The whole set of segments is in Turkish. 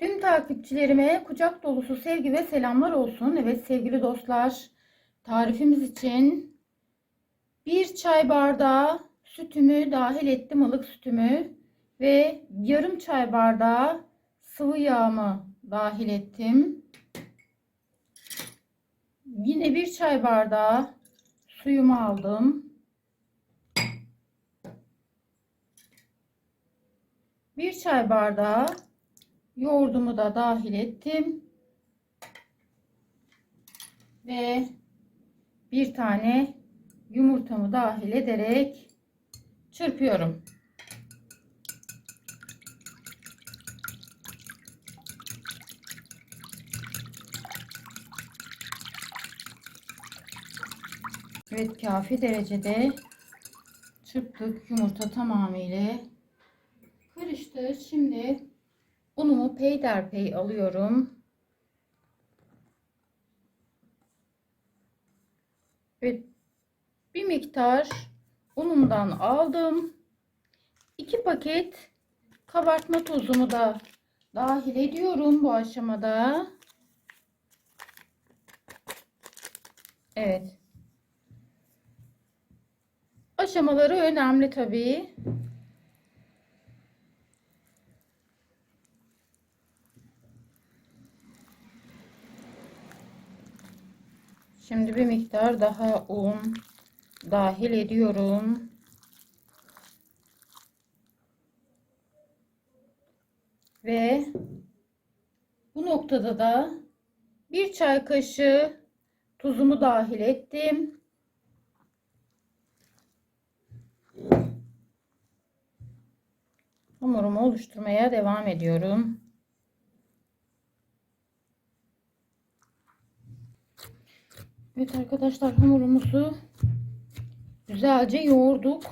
Tüm takipçilerime kucak dolusu sevgi ve selamlar olsun. Evet sevgili dostlar, tarifimiz için bir çay bardağı sütümü dahil ettim, ılık sütümü ve yarım çay bardağı sıvı yağımı dahil ettim. Yine bir çay bardağı suyumu aldım. Bir çay bardağı yoğurdumu da dahil ettim. Ve bir tane yumurtamı dahil ederek çırpıyorum. Evet, kafi derecede çırptık. Yumurta tamamıyla karıştı. Şimdi unumu peyderpey alıyorum. Evet, bir miktar unumdan aldım. 2 paket kabartma tozumu da dahil ediyorum bu aşamada. Evet. Aşamaları önemli tabii. Şimdi bir miktar daha un dahil ediyorum. Ve bu noktada da bir çay kaşığı tuzumu dahil ettim. Hamurumu oluşturmaya devam ediyorum. Evet arkadaşlar, hamurumuzu güzelce yoğurduk.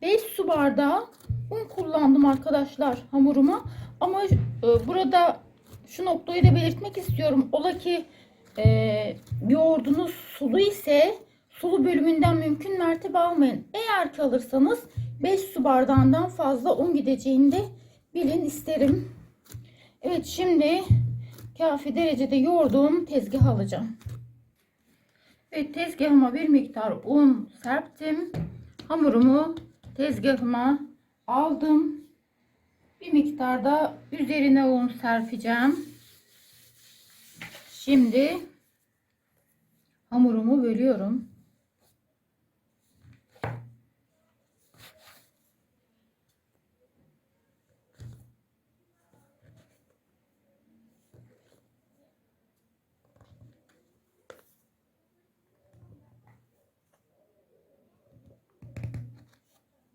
5 su bardağı un kullandım arkadaşlar hamuruma. Ama burada şu noktayı da belirtmek istiyorum. Ola ki yoğurdunuz sulu ise sulu bölümünden mümkün mertebe almayın. Eğer ki alırsanız 5 su bardağından fazla un gideceğini de bilin isterim. Evet, şimdi kafi derecede yoğurduğum tezgah alacağım. Evet, tezgahıma bir miktar un serptim. Hamurumu tezgahıma aldım. Bir miktar da üzerine un serpeceğim. Şimdi hamurumu bölüyorum.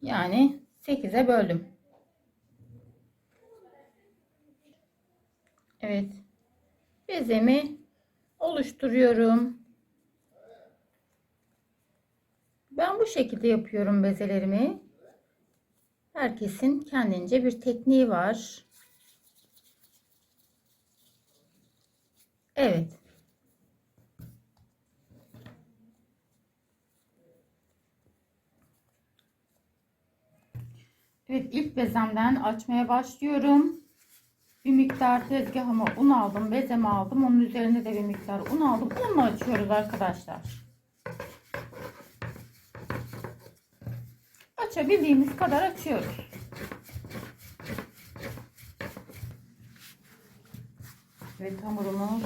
Yani 8'e böldüm. Evet. Bezemi oluşturuyorum. Ben bu şekilde yapıyorum bezelerimi. Herkesin kendince bir tekniği var. Evet. Evet, ilk bezemden açmaya başlıyorum. Bir miktar tezgahıma un aldım, bezemi aldım. Onun üzerine de bir miktar un aldım. Unla açıyoruz arkadaşlar. Açabildiğimiz kadar açıyoruz. Evet, hamurumuz,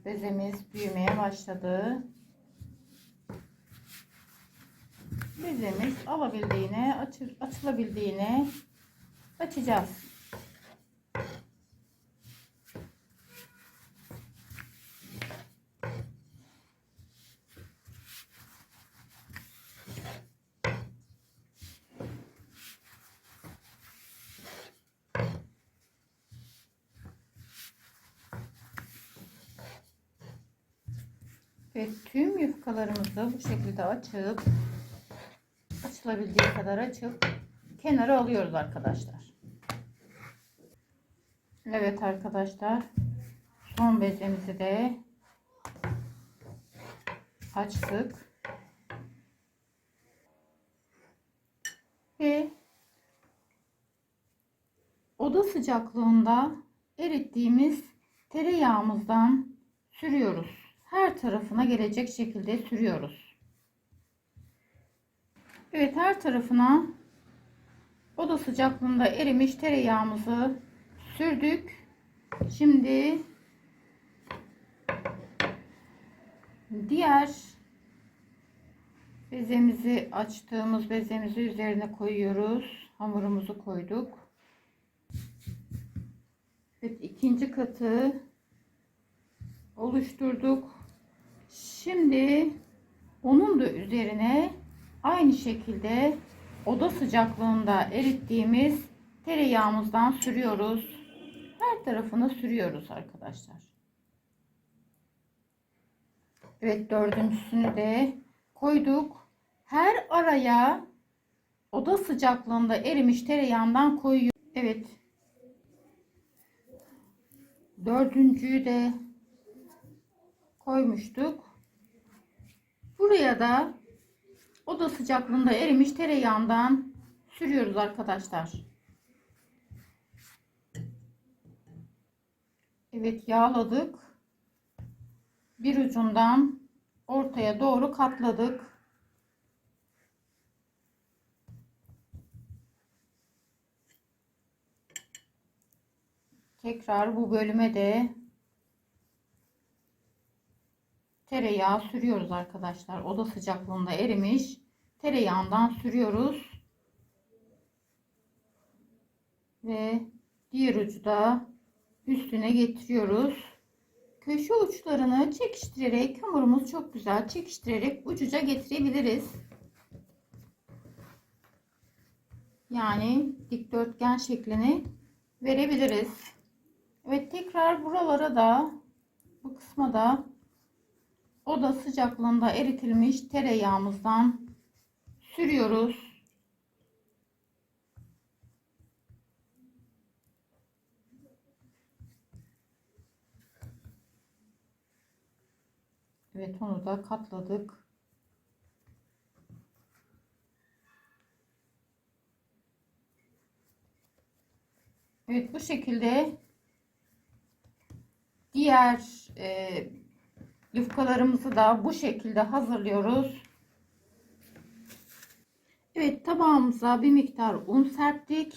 bezemiz büyümeye başladı. Bezemiz alabildiğine, açılabildiğine açacağız. Ve tüm yufkalarımızı bu şekilde açılabildiği kadar açıp kenara alıyoruz arkadaşlar. Evet arkadaşlar, son bezemizi de açtık ve oda sıcaklığında erittiğimiz tereyağımızdan sürüyoruz. Her tarafına gelecek şekilde sürüyoruz. Evet, her tarafına oda sıcaklığında erimiş tereyağımızı sürdük. Şimdi diğer bezemizi, açtığımız bezemizi üzerine koyuyoruz. Hamurumuzu koyduk. Evet, ikinci katı oluşturduk. Şimdi onun da üzerine aynı şekilde oda sıcaklığında erittiğimiz tereyağımızdan sürüyoruz. Her tarafına sürüyoruz arkadaşlar. Evet, dördüncüsünü de koyduk. Her araya oda sıcaklığında erimiş tereyağından koyuyoruz. Evet. Dördüncüyü de koymuştuk. Buraya da oda sıcaklığında erimiş tereyağından sürüyoruz arkadaşlar. Evet, yağladık. Bir ucundan ortaya doğru katladık. Tekrar bu bölüme de tereyağı sürüyoruz arkadaşlar. Oda sıcaklığında erimiş tereyağından sürüyoruz. Ve diğer ucu da üstüne getiriyoruz. Köşe uçlarını çekiştirerek, hamurumuz çok güzel çekiştirerek ucuca getirebiliriz. Yani dikdörtgen şeklini verebiliriz. Evet, tekrar buralara da, bu kısma da oda sıcaklığında eritilmiş tereyağımızdan sürüyoruz. Evet, onu da katladık. Evet, bu şekilde diğer yufkalarımızı da bu şekilde hazırlıyoruz. Evet, tabağımıza bir miktar un serptik.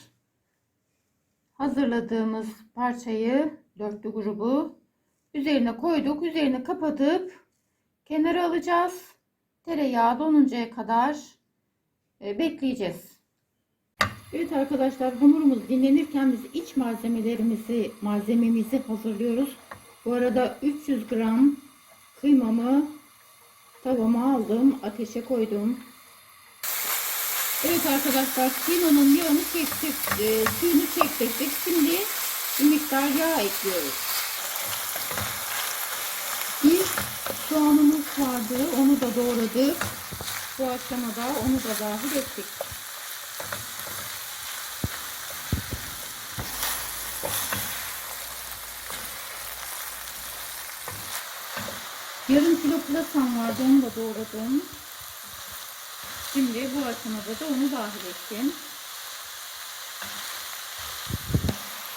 Hazırladığımız parçayı, dörtlü grubu üzerine koyduk. Üzerine kapatıp kenara alacağız. Tereyağı donuncaya kadar bekleyeceğiz. Evet arkadaşlar, hamurumuz dinlenirken biz iç malzememizi hazırlıyoruz. Bu arada 300 gram kıymamı tavama aldım, ateşe koydum. Evet arkadaşlar, kıymanın yağını çektik, suyunu çektirdik. Şimdi bir miktar yağ ekliyoruz. Bir soğanımız vardı, onu da doğradık. Bu aşamada onu da dahil ettik. Yarım kilo pırasam vardı, onu da doğradım. Şimdi bu aşamada da onu dahil ettim.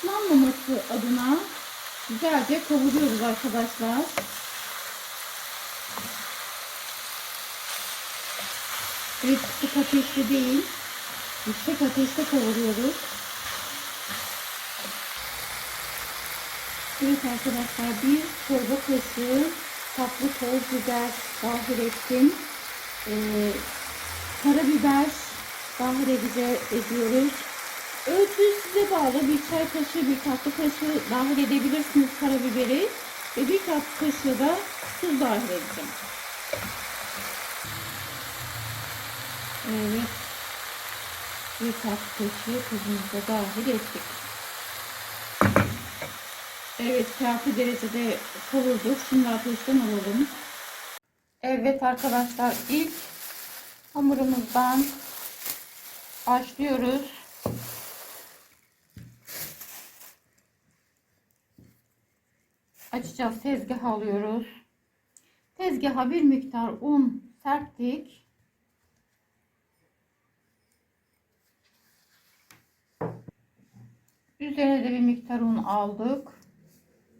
Yanmaması adına güzelce kavuruyoruz arkadaşlar. Evet, kısık ateşte değil, yüksek ateşte kavuruyoruz. Evet arkadaşlar, bir çorba kaşığı tatlı toz biber dahil ettim. Karabiber dahil ediyoruz. Ölçü size bağlı. Bir çay kaşığı, bir tatlı kaşığı dahil edebilirsiniz karabiberi. Ve bir tatlı kaşığı da tuz dahil edeceğim. Evet. Bir tatlı kaşığı tuzumuzu da dahil ettik. Evet, kafi derecede kavurduk. Şimdi ateşten alalım. Evet arkadaşlar, ilk hamurumuzdan başlıyoruz. Açacağız, tezgaha alıyoruz. Tezgaha bir miktar un serptik. Üzerine de bir miktar un aldık.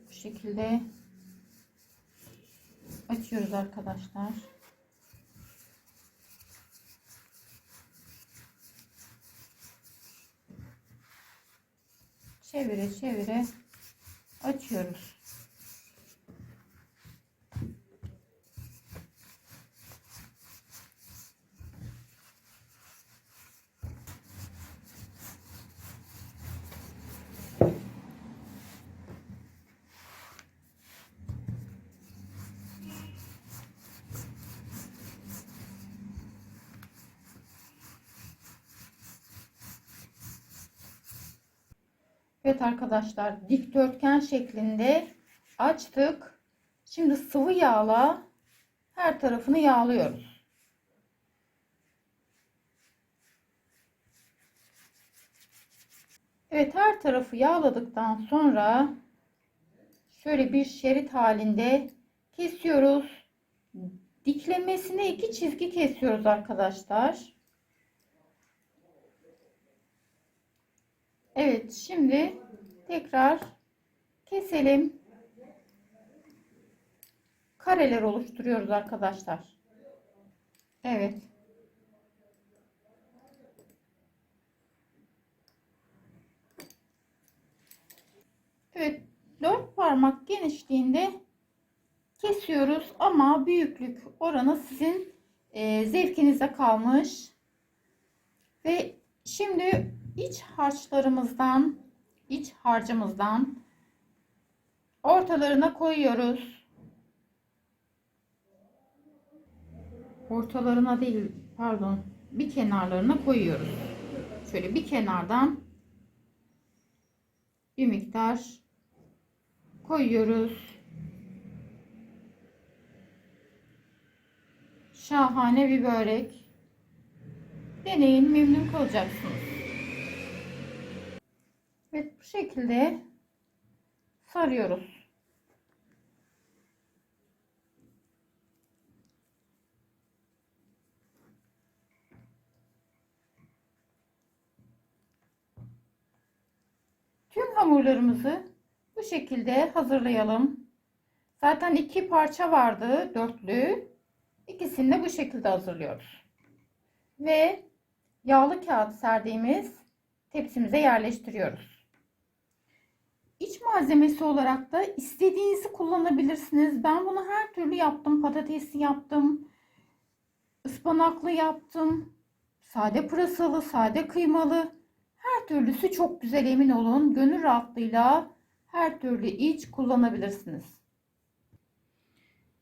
Bu şekilde açıyoruz arkadaşlar. Çevire çevire açıyoruz. Evet arkadaşlar, dikdörtgen şeklinde açtık. Şimdi sıvı yağla her tarafını yağlıyoruz. Evet, her tarafı yağladıktan sonra şöyle bir şerit halinde kesiyoruz. Diklemesine 2 çizgi kesiyoruz arkadaşlar. Evet, şimdi tekrar keselim. Kareler oluşturuyoruz arkadaşlar. Evet. Evet, 4 parmak genişliğinde kesiyoruz ama büyüklük oranı sizin zevkinize kalmış. Ve şimdi iç harcımızdan ortalarına koyuyoruz. Ortalarına değil, pardon, bir kenarlarına koyuyoruz. Şöyle bir kenardan bir miktar koyuyoruz. Şahane bir börek. Deneyin, memnun kalacaksınız. Evet, bu şekilde sarıyoruz. Tüm hamurlarımızı bu şekilde hazırlayalım. Zaten 2 parça vardı, dörtlü. İkisini de bu şekilde hazırlıyoruz. Ve yağlı kağıt serdiğimiz tepsimize yerleştiriyoruz. İç malzemesi olarak da istediğinizi kullanabilirsiniz. Ben bunu her türlü yaptım. Patatesli yaptım. Ispanaklı yaptım. Sade pırasalı, sade kıymalı. Her türlüsü çok güzel, emin olun. Gönül rahatlığıyla her türlü iç kullanabilirsiniz.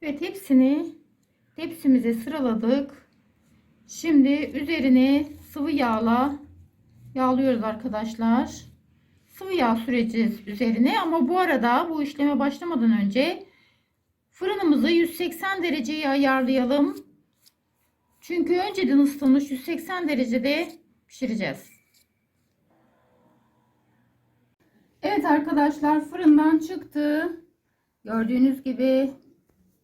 Evet, hepsini tepsimize sıraladık. Şimdi üzerini sıvı yağla yağlıyoruz arkadaşlar. Sıvı yağ süreceğiz üzerine ama bu arada bu işleme başlamadan önce fırınımızı 180 dereceye ayarlayalım. Çünkü önceden ısıtılmış 180 derecede pişireceğiz. Evet arkadaşlar, fırından çıktı. Gördüğünüz gibi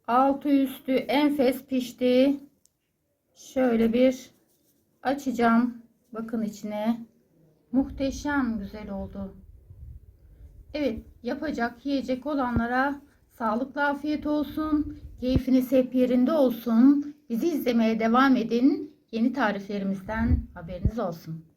altı üstü enfes pişti. Şöyle bir açacağım. Bakın içine. Muhteşem güzel oldu. Evet, yapacak, yiyecek olanlara sağlıklı afiyet olsun. Keyfiniz hep yerinde olsun. Bizi izlemeye devam edin. Yeni tariflerimizden haberiniz olsun.